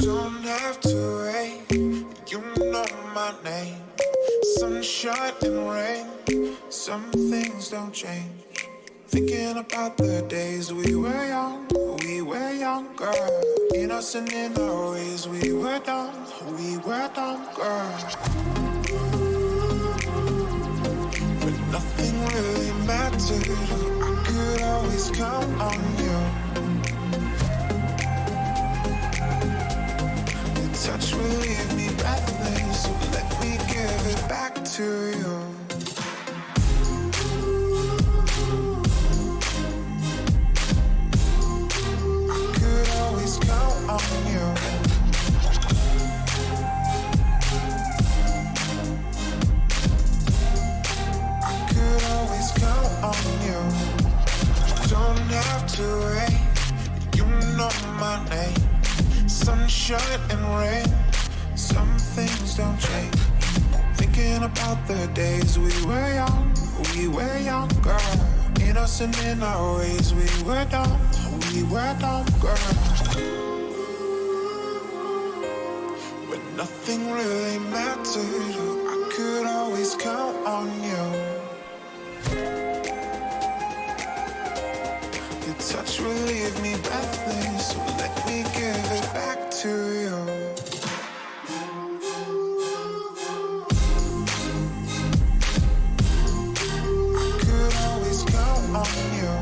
Don't have to wait, you know my name. Sunshine and rain, some things don't change. Thinking about the days we were younger. Innocent in our ways, we were dumb, girl. But nothing really mattered, I could always count on you. Touch will leave me breathless, so let me give it back to you. I could always count on you. I could always count on you. Don't have to wait, you know my name. Sunshine and rain, some things don't change. Thinking about the days we were younger. Innocent in our ways, we were dumb, girl. But nothing really mattered, I could always count on you. Your touch will leave me breathless, so let me give it back to you. I could always count on you.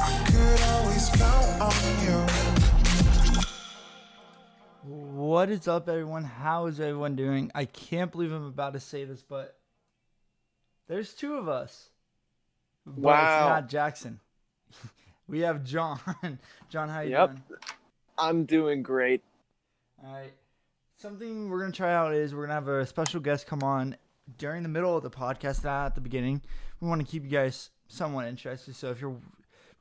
I could always count on you. What is up, everyone? How is everyone doing? I can't believe I'm about to say this, but there's two of us. But Wow. It's not Jackson. We have John. John, how you doing? I'm doing great. All right. Something we're going to try out is we're going to have a special guest come on during the middle of the podcast, not at the beginning. We want to keep you guys somewhat interested. So if you're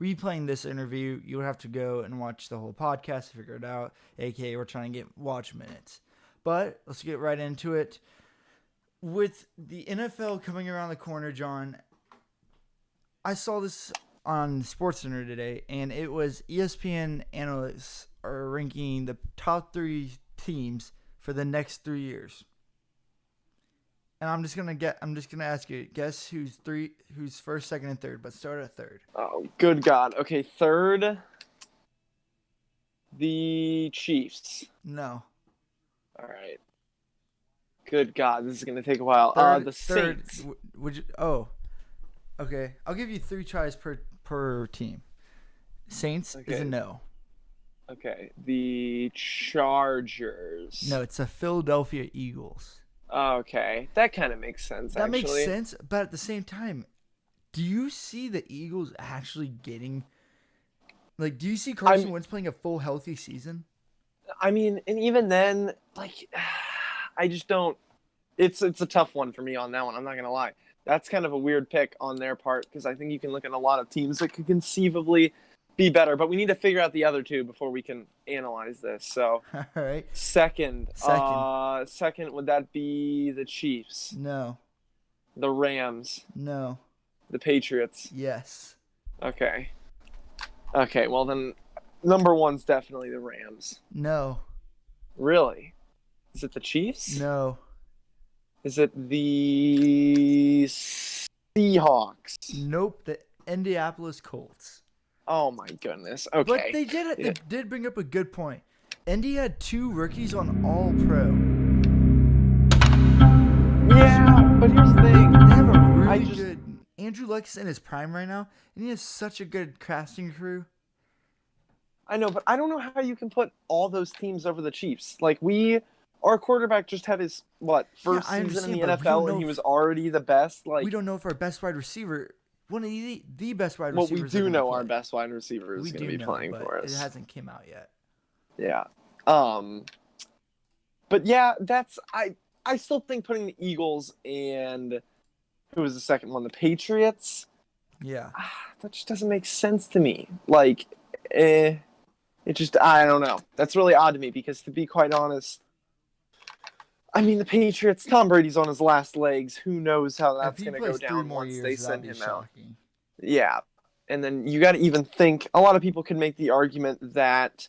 replaying this interview, you would have to go and watch the whole podcast to figure it out, aka we're trying to get watch minutes. But let's get right into it. With the NFL coming around the corner, John, I saw this on SportsCenter today, and it was ESPN analysts are ranking the top 3 teams for the next 3 years. And I'm just gonna ask you, guess who's first, second, and third, but start at third. Oh, good God. Okay, third, the Chiefs. No. All right. Good God, this is going to take a while. The Saints. Would you? Oh, okay. I'll give you 3 tries per team. Saints is a no. Okay, the Chargers. No, it's the Philadelphia Eagles. Okay, that kind of makes sense, That actually. makes sense, but at the same time, do you see the Eagles actually getting... Like, do you see Carson Wentz playing a full healthy season? I mean, and even then, like, I just don't... It's a tough one for me on that one, I'm not going to lie. That's kind of a weird pick on their part, because I think you can look at a lot of teams that could conceivably be better, but we need to figure out the other two before we can analyze this. So, All right. Second, would that be the Chiefs? No. The Rams? No. The Patriots? Yes. Okay, well then, number one's definitely the Rams. No. Really? Is it the Chiefs? No. Is it the Seahawks? Nope. The Indianapolis Colts. Oh my goodness. Okay. But they did bring up a good point. Indy had 2 rookies on All Pro. Yeah, but here's the thing. They have a really good... Andrew Luck's in his prime right now, and he has such a good casting crew. I know, but I don't know how you can put all those teams over the Chiefs. Like, our quarterback just had his, first season in the NFL, and he was already the best. Like, we don't know if our best wide receiver... One of the best wide well, receivers. we do know our best wide receiver is going to be playing for us. It hasn't came out yet. Yeah. But yeah, I still think putting the Eagles and who was the second one? The Patriots? Yeah. That just doesn't make sense to me. Like, it just, I don't know. That's really odd to me because, to be quite honest, I mean, the Patriots, Tom Brady's on his last legs. Who knows how that's going to go down once they send him out. Yeah. And then you got to even think, a lot of people can make the argument that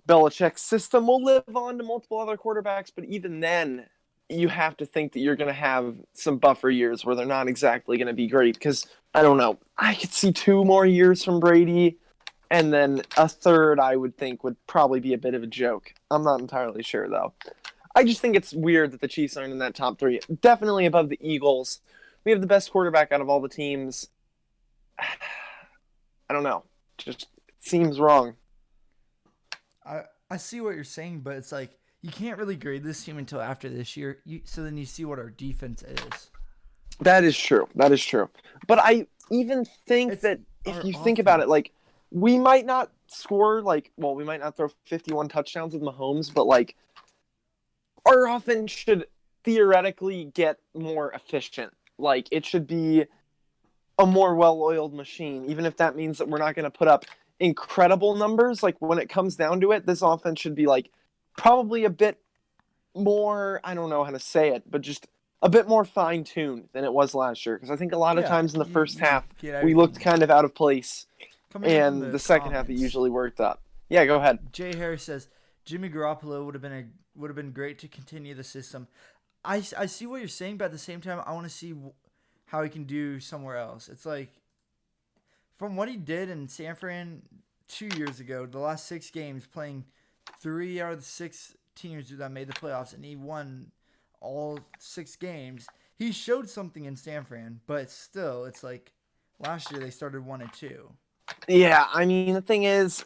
Belichick's system will live on to multiple other quarterbacks, but even then, you have to think that you're going to have some buffer years where they're not exactly going to be great. Because, I don't know, I could see 2 more years from Brady, and then a third I would think would probably be a bit of a joke. I'm not entirely sure, though. I just think it's weird that the Chiefs aren't in that top 3. Definitely above the Eagles. We have the best quarterback out of all the teams. I don't know. Just seems wrong. I see what you're saying, but it's like you can't really grade this team until after this year. So then you see what our defense is. That is true. That is true. But I even think that if you think about it, like, we might not score, we might not throw 51 touchdowns with Mahomes, but, like, our offense should theoretically get more efficient. Like, it should be a more well-oiled machine, even if that means that we're not going to put up incredible numbers. Like, when it comes down to it, this offense should be, like, probably a bit more, I don't know how to say it, but just a bit more fine-tuned than it was last year. Because I think a lot of times in the first half, we looked kind of out of place. And the second half, it usually worked up. Yeah, go ahead. Jay Harris says, Jimmy Garoppolo would have been great to continue the system. I see what you're saying, but at the same time, I want to see how he can do somewhere else. It's like, from what he did in San Fran 2 years ago, the last 6 games, playing 3 out of the 6 teams that made the playoffs, and he won all 6 games. He showed something in San Fran, but still, it's like last year they started 1-2. Yeah, I mean, the thing is,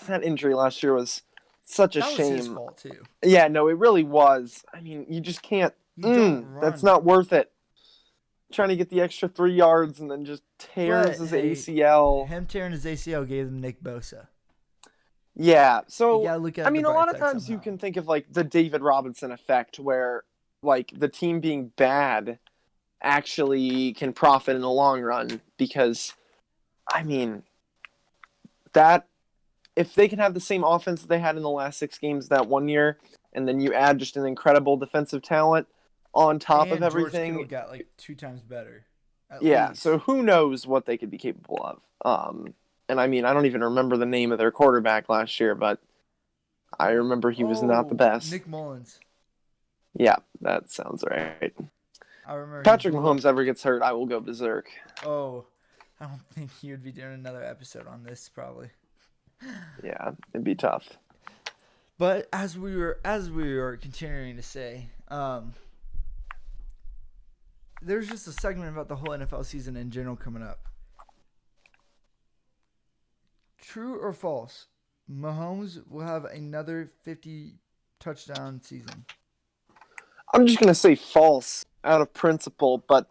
that injury last year was such a shame. That was his fault, too. Yeah, no, it really was. I mean, you just can't. That's not worth it. Trying to get the extra 3 yards and then just tears his ACL. Him tearing his ACL gave him Nick Bosa. Yeah, so, I mean, a lot of times you can think of, like, the David Robinson effect where, like, the team being bad actually can profit in the long run because, I mean, that if they can have the same offense that they had in the last 6 games that one year, and then you add just an incredible defensive talent on top of everything, George Kittle got like 2 times better. Yeah, so who knows what they could be capable of. And I mean, I don't even remember the name of their quarterback last year, but I remember he was not the best. Nick Mullins. Yeah, that sounds right. I remember. Patrick Mahomes ever gets hurt, I will go berserk. Oh, I don't think he would be doing another episode on this, probably. Yeah, it'd be tough. But as we were continuing to say, there's just a segment about the whole NFL season in general coming up. True or false? Mahomes will have another 50 touchdown season. I'm just gonna say false out of principle, but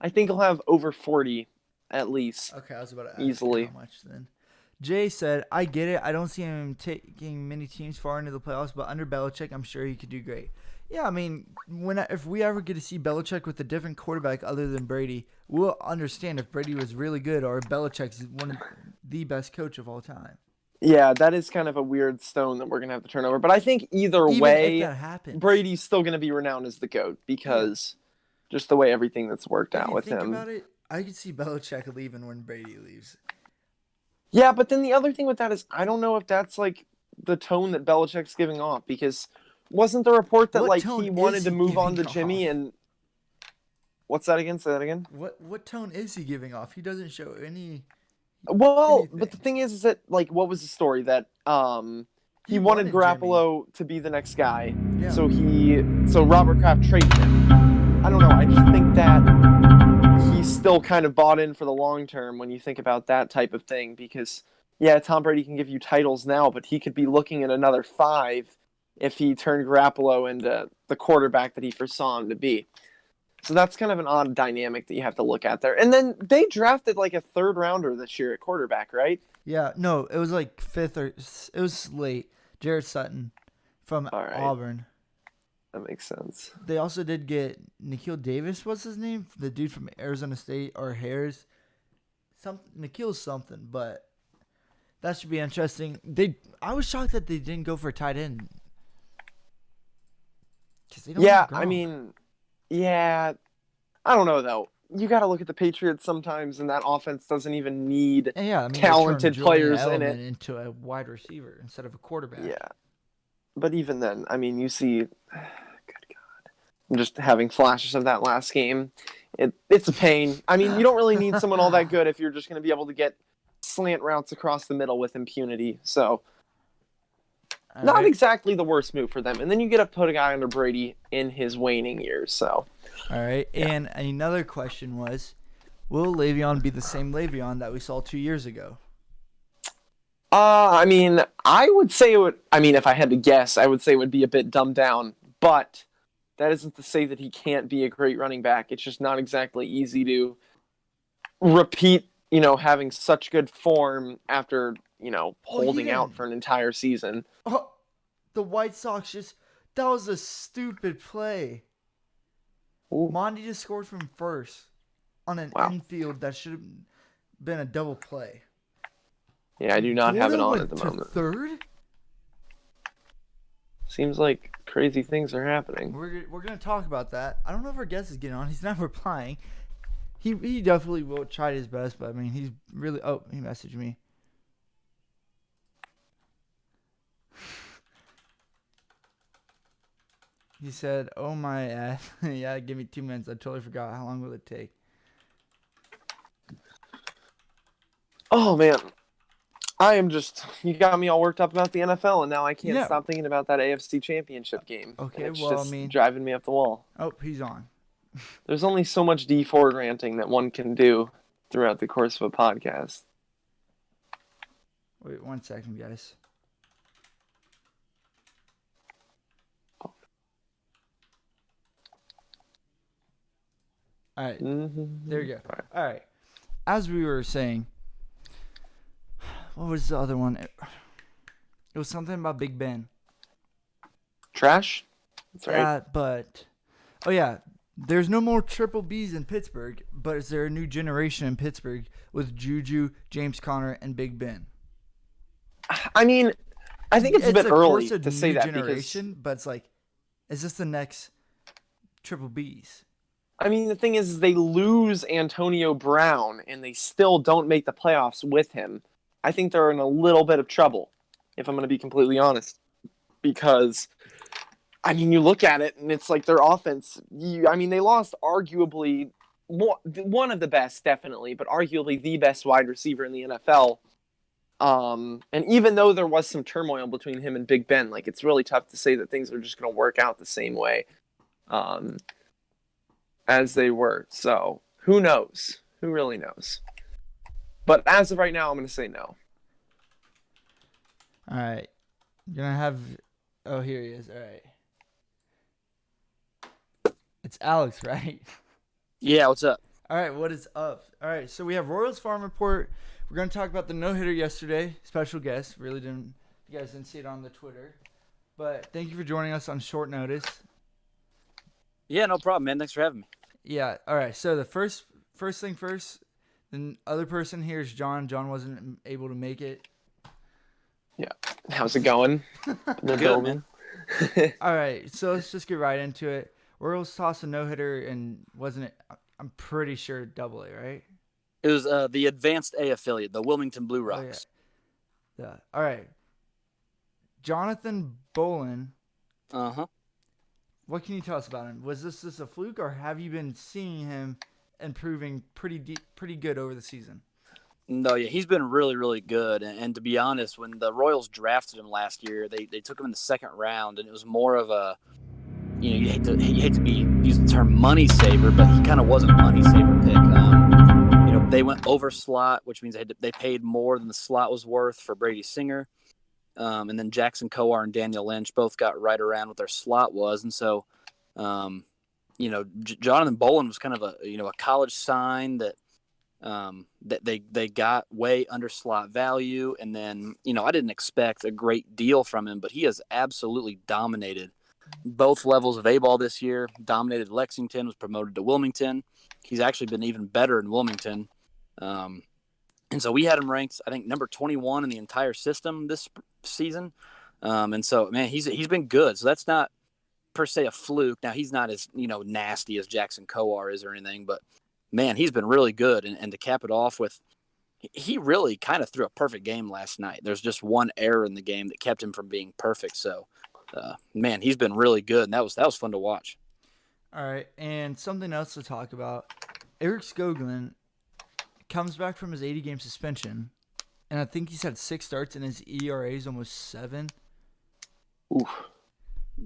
I think he'll have over 40 at least. Okay, I was about to ask easily. How much then? Jay said, I get it. I don't see him taking many teams far into the playoffs, but under Belichick, I'm sure he could do great. Yeah, I mean, if we ever get to see Belichick with a different quarterback other than Brady, we'll understand if Brady was really good or if Belichick's one of the best coach of all time. Yeah, that is kind of a weird stone that we're going to have to turn over. But I think either way, if that happens, Brady's still going to be renowned as the GOAT because just the way everything that's worked out with him. Think about it, I could see Belichick leaving when Brady leaves. Yeah, but then the other thing with that is I don't know if that's like the tone that Belichick's giving off because wasn't the report that like he wanted to move on to Jimmy and what's that again? Say that again. What tone is he giving off? He doesn't show any. Well, anything. But the thing is that like what was the story that he wanted Garoppolo to be the next guy. Yeah. So Robert Kraft traded him. I don't know. I just think that he's still kind of bought in for the long term when you think about that type of thing because yeah, Tom Brady can give you titles now, but he could be looking at another 5 if he turned Garoppolo into the quarterback that he foresaw him to be. So that's kind of an odd dynamic that you have to look at there. And then they drafted like a 3rd rounder this year at quarterback, right? Yeah, no, it was like 5th or it was late. Jared Sutton from Auburn. That makes sense. They also did get Nikhil Davis, what's his name? The dude from Arizona State or Harris. Nikhil something, but that should be interesting. I was shocked that they didn't go for a tight end. Yeah, I mean, yeah, I don't know though. you got to look at the Patriots sometimes, and that offense doesn't even need And yeah, I mean, they turned talented Julian players in Edelman it. into a wide receiver instead of a quarterback. Yeah, but even then, I mean, you see, good God, I'm just having flashes of that last game. It's a pain. I mean, you don't really need someone all that good if you're just going to be able to get slant routes across the middle with impunity. So, All not right. exactly the worst move for them. And then you get to put a guy under Brady in his waning years. So, All right. Yeah. And another question was, will Le'Veon be the same Le'Veon that we saw 2 years ago? I mean, I would say it would. I mean, if I had to guess, I would say it would be a bit dumbed down. But that isn't to say that he can't be a great running back. It's just not exactly easy to repeat, having such good form after, holding out for an entire season. Oh, the White Sox that was a stupid play. Ooh, Monty just scored from first on an wow. infield that should have been a double play. Yeah, I do not have it Gordo on went at the to moment. third? Seems like crazy things are happening. We're going to talk about that. I don't know if our guest is getting on. He's not replying. He definitely will try his best, but I mean, he's really... Oh, he messaged me. He said, "Oh my ass." Yeah, give me 2 minutes. I totally forgot. How long will it take? Oh, man. You got me all worked up about the NFL, and now I can't stop thinking about that AFC Championship game. Okay, and it's well, just I mean... driving me up the wall. Oh, he's on. There's only so much D Ford ranting that one can do throughout the course of a podcast. Wait 1 second, guys. All right. Mm-hmm. There you go. All right. As we were saying, what was the other one? It was something about Big Ben. Trash? That's right. Yeah, but... Oh, yeah. There's no more triple Bs in Pittsburgh, but is there a new generation in Pittsburgh with Juju, James Conner, and Big Ben? I mean, I think it's a bit early a to say new that generation, but it's like, is this the next triple Bs? I mean, the thing is they lose Antonio Brown and they still don't make the playoffs with him. I think they're in a little bit of trouble, if I'm going to be completely honest. Because, I mean, you look at it and it's like their offense. They lost arguably one of the best, definitely, but arguably the best wide receiver in the NFL. And even though there was some turmoil between him and Big Ben, like it's really tough to say that things are just going to work out the same way as they were. So who knows? Who really knows? But as of right now, I'm going to say no. All right. You're going to have... Oh, here he is. All right. It's Alex, right? Yeah, what's up? All right, what is up? All right, so we have Royals Farm Report. We're going to talk about the no-hitter yesterday. Special guest. You guys didn't see it on the Twitter. But thank you for joining us on short notice. Yeah, no problem, man. Thanks for having me. Yeah, all right. So the first thing first, the other person here is John. John wasn't able to make it. Yeah. How's it going? Good, man. All right, so let's just get right into it. Royals tossed a no-hitter, and wasn't it? I'm pretty sure double A, right? It was the Advanced A affiliate, the Wilmington Blue Rocks. Oh, yeah. All right. Jonathan Bolin. Uh-huh. What can you tell us about him? Was this just a fluke, or have you been seeing him improving pretty good over the season? No, yeah, he's been really, really good. And to be honest, when the Royals drafted him last year, they took him in the second round, and it was more of a, you hate to use the term money saver, but he kind of was a money saver pick. They went over slot, which means they paid more than the slot was worth for Brady Singer. And then Jackson Kowar and Daniel Lynch both got right around what their slot was. And so, Jonathan Bolin was kind of a college sign that they got way under slot value. And then, I didn't expect a great deal from him, but he has absolutely dominated both levels of A-ball this year. Dominated Lexington, was promoted to Wilmington. He's actually been even better in Wilmington. And so we had him ranked, I think, number 21 in the entire system this season. And so, man, he's been good. So that's not per se a fluke. Now, he's not as, nasty as Jackson Kowar is or anything, but man, he's been really good. And to cap it off with, he really kind of threw a perfect game last night. There's just one error in the game that kept him from being perfect. So, man, he's been really good, and that was fun to watch. All right, and something else to talk about. Eric Skoglund comes back from his 80-game suspension, and I think he's had 6 starts, and his ERA is almost 7. Oof.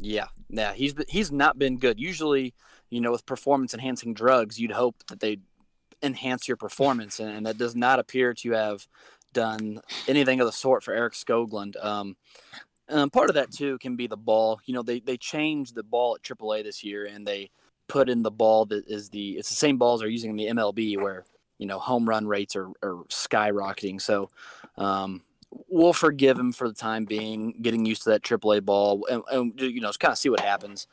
Yeah, he's not been good. Usually, with performance enhancing drugs, you'd hope that they enhance your performance, and that does not appear to have done anything of the sort for Eric Skoglund. Part of that too can be the ball. They changed the ball at AAA this year, and they put in the ball that it's the same balls they're using in the MLB, where home run rates are skyrocketing. So we'll forgive him for the time being, getting used to that AAA ball, and kind of see what happens.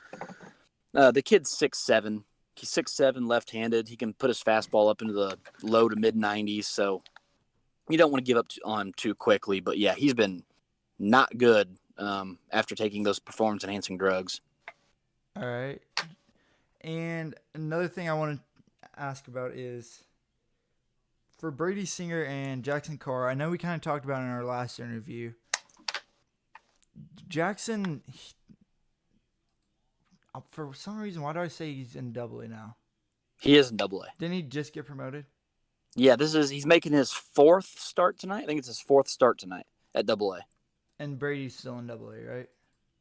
The kid's 6'7". He's 6'7", left-handed. He can put his fastball up into the low to mid 90s. So you don't want to give up on him too quickly. But yeah, he's been not good after taking those performance-enhancing drugs. All right. And another thing I want to ask about is for Brady Singer and Jackson Carr. I know we kind of talked about it in our last interview. Jackson, for some reason, why do I say he's in Double A now? He is in Double A. Didn't he just get promoted? Yeah, he's making his 4th start tonight. I think it's his 4th start tonight at Double A. And Brady's still in Double A, right?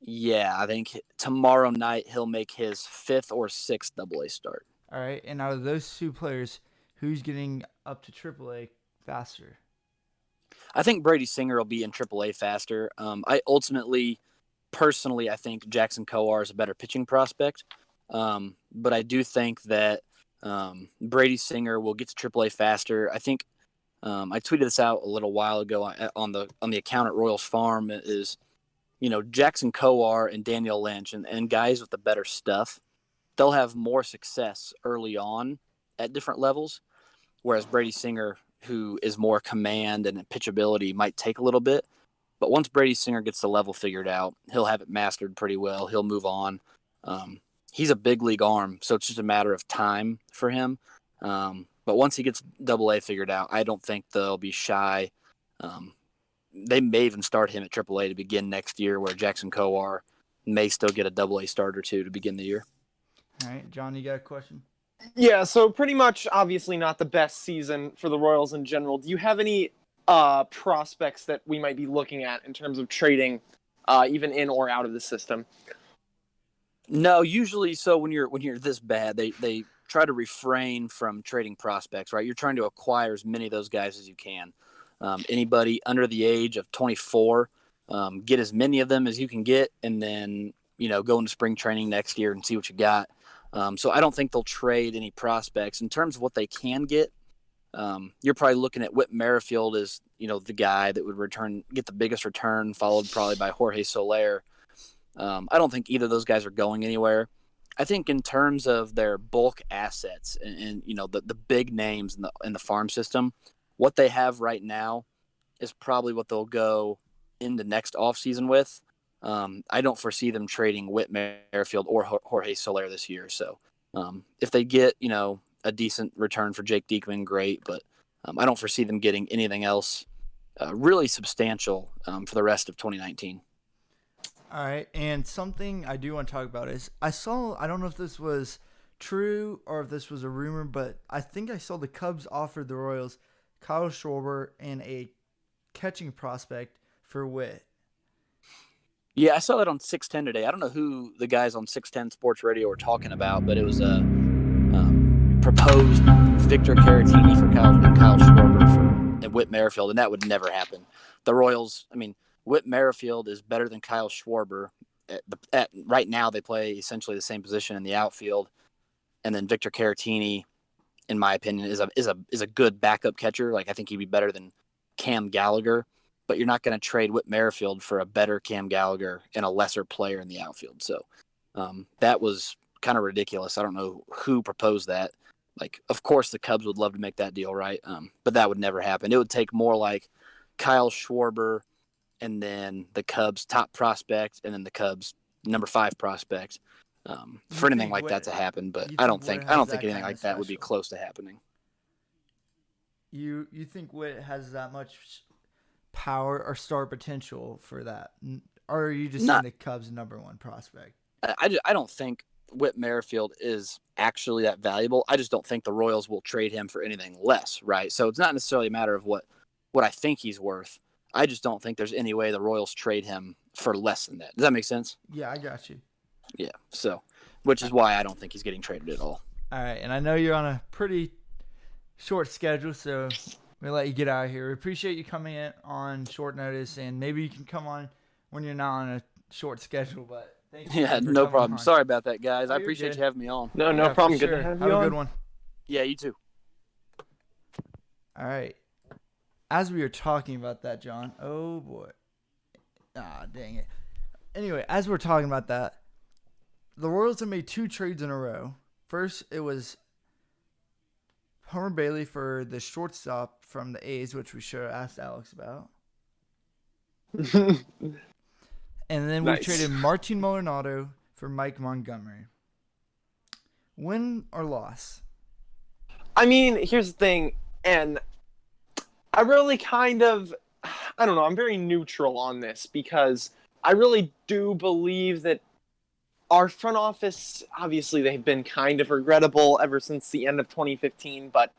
Yeah, I think tomorrow night he'll make his 5th or 6th Double A start. All right, and out of those 2 players, who's getting up to Triple A faster? I think Brady Singer will be in Triple A faster. Personally, I think Jackson Coar is a better pitching prospect. But I do think that Brady Singer will get to Triple A faster. I think I tweeted this out a little while ago on the account at Royals Farm is, Jackson Coar and Daniel Lynch and guys with the better stuff, they'll have more success early on at different levels, whereas Brady Singer, who is more command and pitchability, might take a little bit. But once Brady Singer gets the level figured out, he'll have it mastered pretty well. He'll move on. He's a big league arm, so it's just a matter of time for him. But once he gets Double A figured out, I don't think they'll be shy. They may even start him at Triple A to begin next year, where Jackson Coar may still get a Double A start or 2 to begin the year. All right, John, you got a question? Yeah, so pretty much obviously not the best season for the Royals in general. Do you have any prospects that we might be looking at in terms of trading even in or out of the system? No, usually so when you're this bad, they try to refrain from trading prospects, right? You're trying to acquire as many of those guys as you can. Anybody under the age of 24, get as many of them as you can get, and then go into spring training next year and see what you got. So I don't think they'll trade any prospects. In terms of what they can get, you're probably looking at Whit Merrifield as the guy that would get the biggest return, followed probably by Jorge Soler. I don't think either of those guys are going anywhere. I think in terms of their bulk assets and the big names in the farm system, what they have right now is probably what they'll go into next offseason with. I don't foresee them trading Whit Merrifield or Jorge Soler this year. So if they get a decent return for Jake Diekman, great. But I don't foresee them getting anything else really substantial for the rest of 2019. All right, and something I do want to talk about is I don't know if this was true or if this was a rumor, but I think I saw the Cubs offered the Royals Kyle Schwarber and a catching prospect for Whit. Yeah, I saw that on 610 today. I don't know who the guys on 610 Sports Radio were talking about, but it was a proposed Victor Caratini for Kyle Schwarber and Whit Merrifield, and that would never happen. The Royals, Whit Merrifield is better than Kyle Schwarber. Right now, they play essentially the same position in the outfield, and then Victor Caratini, in my opinion, is a good backup catcher. Like, I think he'd be better than Cam Gallagher, but you're not going to trade Whit Merrifield for a better Cam Gallagher and a lesser player in the outfield. So that was kind of ridiculous. I don't know who proposed that. Like, of course, the Cubs would love to make that deal, right? But that would never happen. It would take more like Kyle Schwarber and then the Cubs' top prospect and then the Cubs' number 5 prospect for anything think like Witt- that to happen. But you I don't think think Witt has anything that like kinda that would be special? close to happening. You think Witt has that much power or star potential for that, or are you just saying Not, the Cubs' #1 prospect? I don't think Whit Merrifield is actually that valuable. I just don't think the Royals will trade him for anything less, right? So it's not necessarily a matter of what I think he's worth. I just don't think there's any way the Royals trade him for less than that. Does that make sense? Yeah, I got you. Yeah. So, which is why I don't think he's getting traded at all. All right, and I know you're on a pretty short schedule, so I'm gonna let you get out of here. We appreciate you coming in on short notice, and maybe you can come on when you're not on a short schedule. But thank you. Yeah, for no coming problem. on. Sorry about that, guys. Oh, I you're appreciate good. you having me on. No, Yeah, problem. for Good to sure. have Have you a on. good one. Yeah, you too. All right. As we were talking about that, John. Oh boy. Ah, dang it. Anyway, as we're talking about that, the Royals have made 2 trades in a row. First, it was Homer Bailey for the shortstop from the A's, which we should have asked Alex about. And then we Nice. traded Martin Maldonado for Mike Montgomery. Win or loss? I mean, here's the thing, and I really kind of, I don't know, I'm very neutral on this because I really do believe that our front office, obviously they've been kind of regrettable ever since the end of 2015, but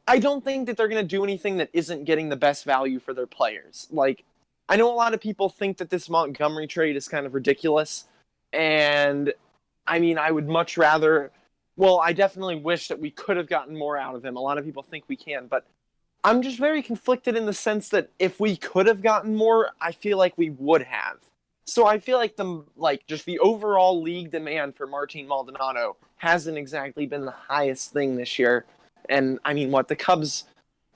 I don't think that they're going to do anything that isn't getting the best value for their players. Like, I know a lot of people think that this Montgomery trade is kind of ridiculous, and I mean, I would much rather, well, I definitely wish that we could have gotten more out of him. A lot of people think we can, but I'm just very conflicted in the sense that if we could have gotten more, I feel like we would have. So I feel like just the overall league demand for Martin Maldonado hasn't exactly been the highest thing this year. And I mean, the Cubs,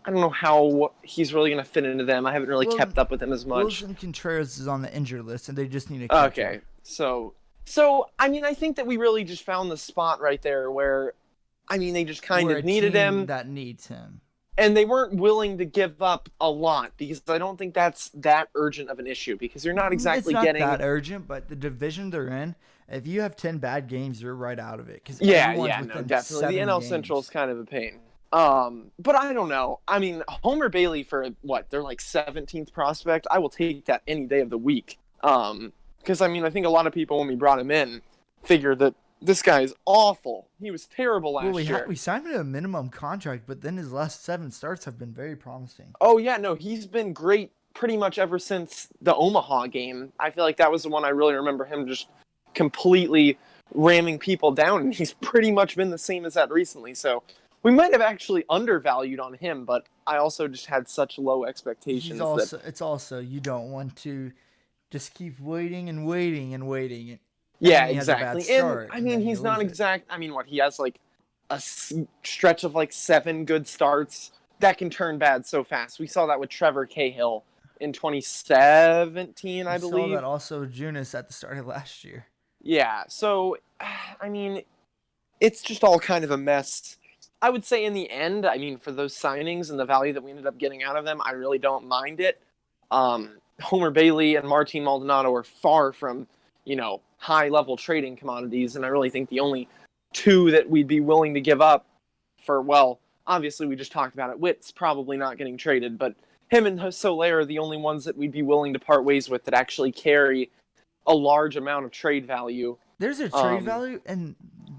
I don't know how he's really going to fit into them. I haven't really kept up with him as much. Wilson Contreras is on the injured list, and they just need a catcher. Okay, so I mean, I think that we really just found the spot right there where, I mean, they just kind We're of a needed team him. that needs him. And they weren't willing to give up a lot because I don't think that's that urgent of an issue because you're not exactly it's not getting that urgent, but the division they're in, if you have 10 bad games, you're right out of it. Cause Yeah, everyone's no, within definitely. The 7 NL games. Central is kind of a pain. But I don't know. I mean, Homer Bailey for they're like 17th prospect. I will take that any day of the week. Because I mean, I think a lot of people when we brought him in figured that this guy is awful. He was terrible last year. We signed him to a minimum contract, but then his last 7 starts have been very promising. Oh yeah, no, he's been great pretty much ever since the Omaha game. I feel like that was the one I really remember him just completely ramming people down, and he's pretty much been the same as that recently. So we might have actually undervalued on him, but I also just had such low expectations. It's also you don't want to just keep waiting and waiting and waiting. Yeah, he has a bad exactly. start, And I mean, then he's you not lose it. exact. I mean, he has like a stretch of like 7 good starts that can turn bad so fast. We saw that with Trevor Cahill in 2017, I believe. We saw that also with Junis at the start of last year. Yeah, so I mean, it's just all kind of a mess. I would say in the end, I mean, for those signings and the value that we ended up getting out of them, I really don't mind it. Homer Bailey and Martin Maldonado are far from, high-level trading commodities, and I really think the only 2 that we'd be willing to give up for, well, obviously we just talked about it. Witt's probably not getting traded, but him and Soler are the only ones that we'd be willing to part ways with that actually carry a large amount of trade value. There's a trade value in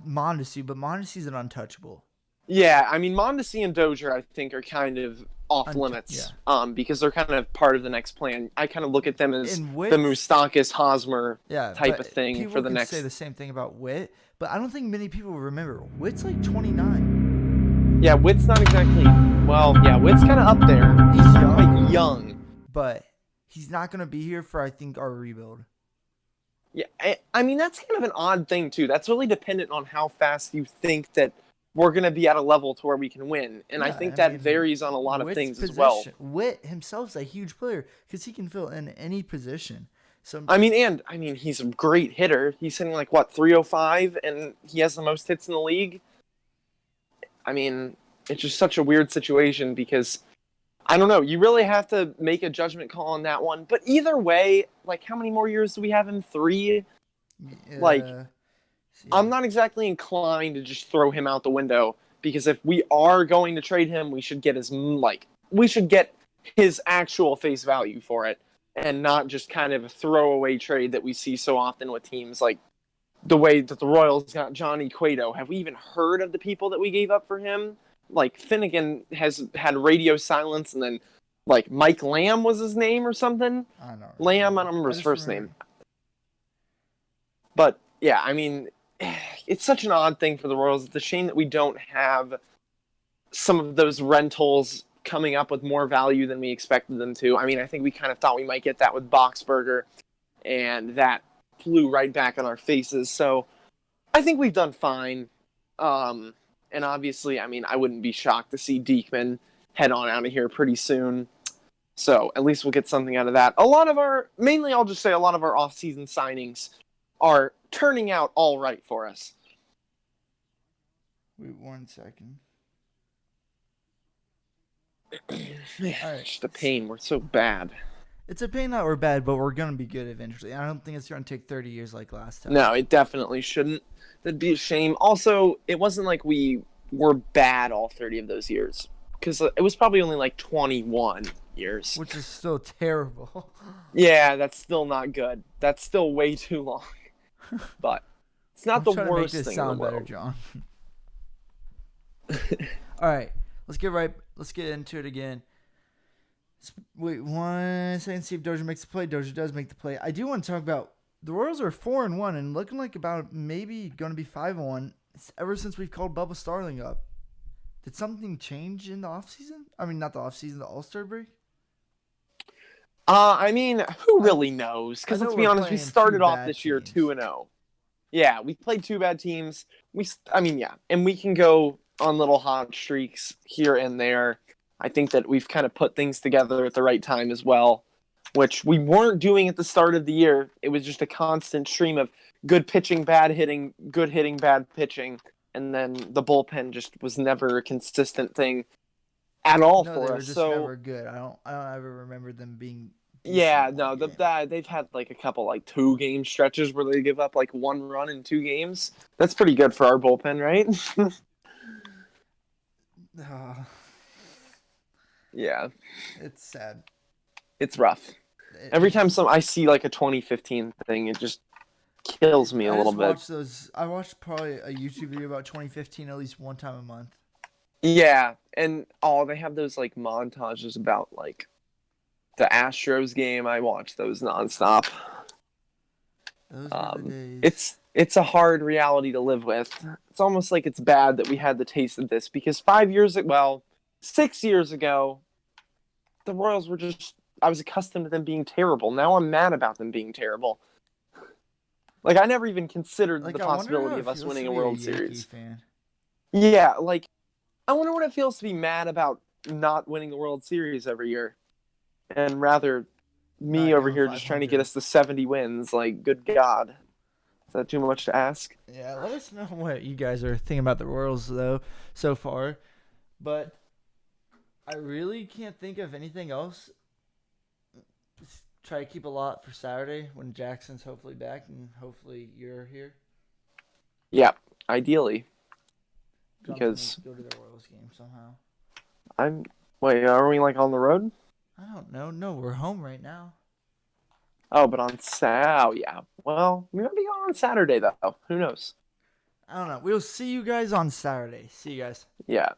Mondesi, but Mondesi's an untouchable. Yeah, I mean, Mondesi and Dozier, I think, are kind of off limits because they're kind of part of the next plan. I kind of look at them as the Moustakas Hosmer type of thing for the next. People can say the same thing about Witt, but I don't think many people remember. Witt's like 29. Yeah, Witt's not exactly. Well, yeah, Witt's kind of up there. He's young. Like young. But he's not going to be here for, I think, our rebuild. Yeah, I mean, that's kind of an odd thing, too. That's really dependent on how fast you think that we're going to be at a level to where we can win. And I think that varies on a lot of things as well. Witt himself's a huge player because he can fill in any position. So I mean, he's a great hitter. He's hitting like, 305, and he has the most hits in the league. I mean, it's just such a weird situation because, I don't know, you really have to make a judgment call on that one. But either way, like, how many more years do we have him? 3? I'm not exactly inclined to just throw him out the window, because if we are going to trade him, we should get his actual face value for it, and not just kind of a throwaway trade that we see so often with teams, like the way that the Royals got Johnny Cueto. Have we even heard of the people that we gave up for him? Like, Finnegan has had radio silence, and then like Mike Lamb was his name or something. I don't know. Lamb, I don't remember his first name. But yeah, I mean, it's such an odd thing for the Royals. It's a shame that we don't have some of those rentals coming up with more value than we expected them to. I mean, I think we kind of thought we might get that with Boxberger, and that flew right back on our faces. So I think we've done fine. And obviously, I mean, I wouldn't be shocked to see Diekman head on out of here pretty soon. So at least we'll get something out of that. Mainly I'll just say a lot of our off-season signings are turning out all right for us. Wait 1 second. Man, All right. it's just a pain. We're so bad. It's a pain that we're bad, but we're going to be good eventually. I don't think it's going to take 30 years like last time. No, it definitely shouldn't. That'd be a shame. Also, it wasn't like we were bad all 30 of those years, because it was probably only like 21 years. Which is still terrible. Yeah, that's still not good. That's still way too long. But it's not the worst thing in the world. Better, John. All right, let's get into it again. Wait 1 second, see if Dozier makes the play. Dozier does make the play. I do want to talk about the Royals are 4-1 and looking like about maybe going to be 5-1 ever since we've called Bubba Starling up. Did something change in the offseason? I mean, not the offseason, the All-Star break? I mean, who really knows? Because let's be honest, we started off this year 2-0. Yeah, we played 2 bad teams. And we can go on little hot streaks here and there. I think that we've kind of put things together at the right time as well, which we weren't doing at the start of the year. It was just a constant stream of good pitching, bad hitting, good hitting, bad pitching. And then the bullpen just was never a consistent thing at all for us. They were just never good. I don't ever remember them being. Yeah, no, they've had like a couple like 2-game stretches where they give up like 1 run in 2 games. That's pretty good for our bullpen, right? Yeah. It's sad. It's rough. Every time I see like a 2015 thing, it just kills me a little bit. I watched probably a YouTube video about 2015 at least one time a month. Yeah, and they have those like montages about like the Astros game. I watch those nonstop. Those were the days. It's a hard reality to live with. It's almost like it's bad that we had the taste of this, because 6 years ago, the Royals were I was accustomed to them being terrible. Now I'm mad about them being terrible. Like, I never even considered the possibility of us winning a World Series. Fan. Yeah, like, I wonder what it feels to be mad about not winning the World Series every year. And rather, me over here just trying to get us to 70 wins. Like, good God. Is that too much to ask? Yeah, let us know what you guys are thinking about the Royals, though, so far. But I really can't think of anything else. Just try to keep a lot for Saturday when Jackson's hopefully back and hopefully you're here. Yeah, ideally. Because go to the Royals game somehow. Wait, are we like on the road? I don't know. No, we're home right now. Oh, but yeah. Well, we might be going on Saturday though. Who knows? I don't know. We'll see you guys on Saturday. See you guys. Yeah.